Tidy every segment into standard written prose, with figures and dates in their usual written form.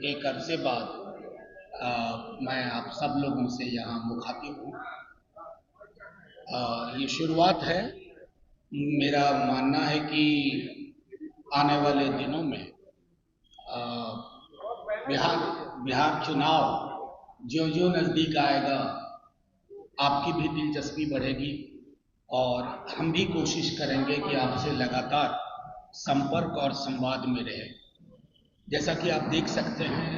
एक अरसे बाद मैं आप सब लोगों से यहाँ मुखातिब हूँ। ये शुरुआत है। मेरा मानना है कि आने वाले दिनों में अ, बिहार बिहार चुनाव जो जो नज़दीक आएगा, आपकी भी दिलचस्पी बढ़ेगी और हम भी कोशिश करेंगे कि आपसे लगातार संपर्क और संवाद में रहे। जैसा कि आप देख सकते हैं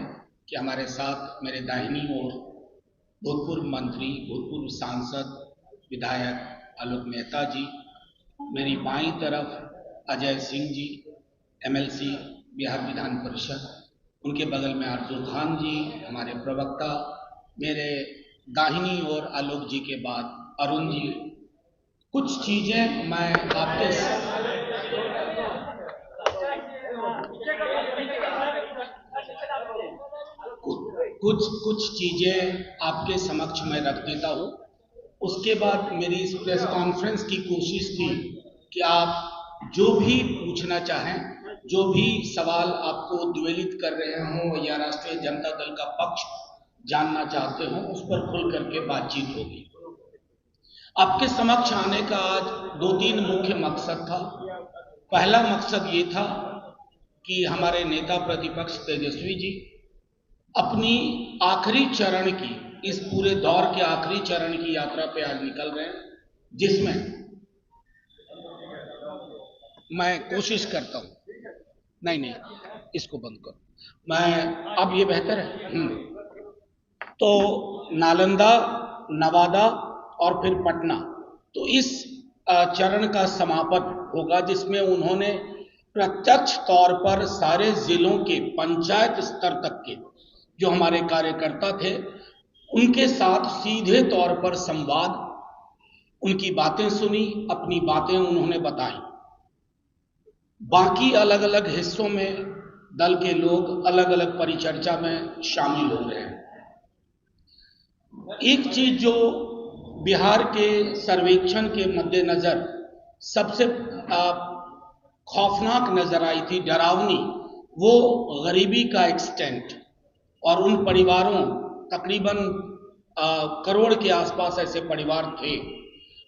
कि हमारे साथ मेरे दाहिनी ओर भूतपूर्व मंत्री, भूतपूर्व सांसद, विधायक आलोक मेहता जी, मेरी बाईं तरफ अजय सिंह जी, एमएलसी बिहार विधान परिषद, उनके बगल में आरजू खान जी हमारे प्रवक्ता, मेरे दाहिनी ओर आलोक जी के बाद अरुण जी। कुछ चीजें मैं आपके कुछ चीजें आपके समक्ष में रख देता हूँ। उसके बाद मेरी इस प्रेस कॉन्फ्रेंस की कोशिश थी कि आप जो भी पूछना चाहें, जो भी सवाल आपको उद्वेलित कर रहे हों या राष्ट्रीय जनता दल का पक्ष जानना चाहते हो, उस पर खुल करके बातचीत होगी। आपके समक्ष आने का आज 2-3 मुख्य मकसद था। पहला मकसद ये था कि हमारे नेता प्रतिपक्ष तेजस्वी जी अपनी आखिरी चरण की, इस पूरे दौर के आखिरी चरण की यात्रा पे आज निकल रहे हैं, जिसमें मैं कोशिश करता हूं, नहीं इसको बंद करो, मैं अब ये बेहतर है। तो नालंदा, नवादा और फिर पटना, तो इस चरण का समापन होगा जिसमें उन्होंने प्रत्यक्ष तौर पर सारे जिलों के पंचायत स्तर तक के जो हमारे कार्यकर्ता थे उनके साथ सीधे तौर पर संवाद, उनकी बातें सुनी, अपनी बातें उन्होंने बताई। बाकी अलग अलग हिस्सों में दल के लोग अलग अलग परिचर्चा में शामिल हो रहे हैं। एक चीज जो बिहार के सर्वेक्षण के मद्देनजर सबसे खौफनाक नजर आई थी, डरावनी, वो गरीबी का एक्सटेंट और उन परिवारों, तकरीबन करोड़ के आसपास ऐसे परिवार थे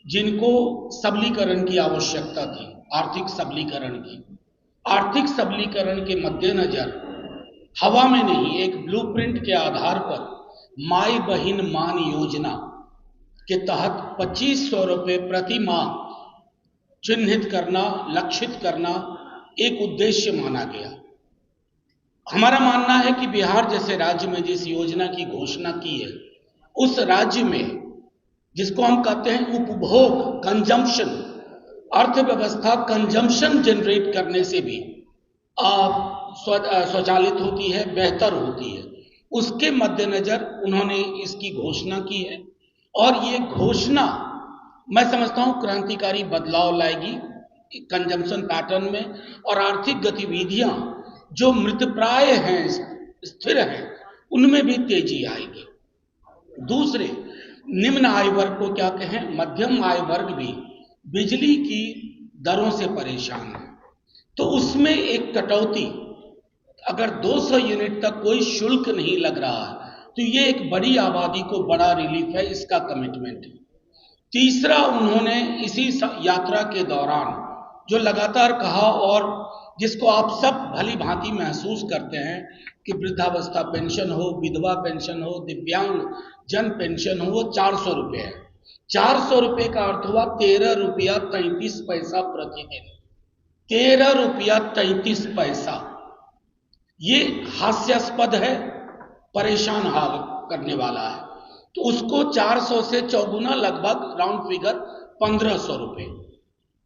जिनको सबलीकरण की आवश्यकता थी, आर्थिक सबलीकरण की। आर्थिक सबलीकरण के मद्देनजर हवा में नहीं, एक ब्लूप्रिंट के आधार पर माई बहिन मान योजना के तहत 2500 रुपये प्रति माह चिन्हित करना, लक्षित करना एक उद्देश्य माना गया। हमारा मानना है कि बिहार जैसे राज्य में जिस योजना की घोषणा की है, उस राज्य में जिसको हम कहते हैं उपभोग, कंजम्पशन, अर्थव्यवस्था कंजम्पशन जनरेट करने से भी स्वचालित होती है, बेहतर होती है। उसके मद्देनजर उन्होंने इसकी घोषणा की है और ये घोषणा मैं समझता हूं क्रांतिकारी बदलाव लाएगी कंजम्पशन पैटर्न में, और आर्थिक गतिविधियां जो मृतप्राय हैं, स्थिर हैं, उनमें भी तेजी आएगी। दूसरे, निम्न आय वर्ग को क्या कहें, मध्यम आय वर्ग भी बिजली की दरों से परेशान है, तो उसमें एक कटौती, अगर 200 यूनिट तक कोई शुल्क नहीं लग रहा है तो ये एक बड़ी आबादी को बड़ा रिलीफ है, इसका कमिटमेंट है। तीसरा, उन्होंने इसी यात्रा के दौरान जो लगातार कहा और जिसको आप सब भली भांति महसूस करते हैं कि वृद्धावस्था पेंशन हो, विधवा पेंशन हो, दिव्यांग जन पेंशन हो, वो 400 रुपये है। 400 रुपये का अर्थ हुआ 13 रुपया 33 पैसा प्रतिदिन। 13 रुपया 33 पैसा, ये हास्यास्पद है, परेशान हाल करने वाला है। तो उसको 400 से चौगुना, लगभग राउंड फिगर 1500 रुपये।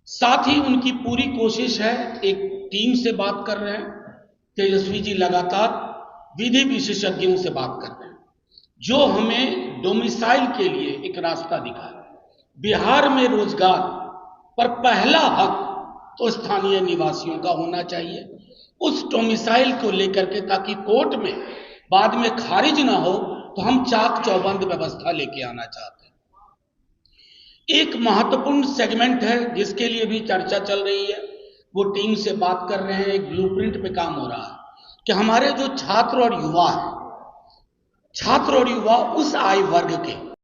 साथ ही उनकी पूरी कोशिश है, एक टीम से बात कर रहे हैं, तेजस्वी जी लगातार विधि विशेषज्ञों से बात कर रहे हैं जो हमें डोमिसाइल के लिए एक रास्ता दिखाए। बिहार में रोजगार पर पहला हक तो स्थानीय निवासियों का होना चाहिए, उस डोमिसाइल को लेकर के, ताकि कोर्ट में बाद में खारिज ना हो, तो हम चाक चौबंद व्यवस्था लेके आना चाहते हैं। एक महत्वपूर्ण सेगमेंट है जिसके लिए भी चर्चा चल रही है, वो टीम से बात कर रहे हैं, एक ब्लूप्रिंट पे काम हो रहा है। कि हमारे जो छात्र और युवा हैं, छात्र और युवा उस आयु वर्ग के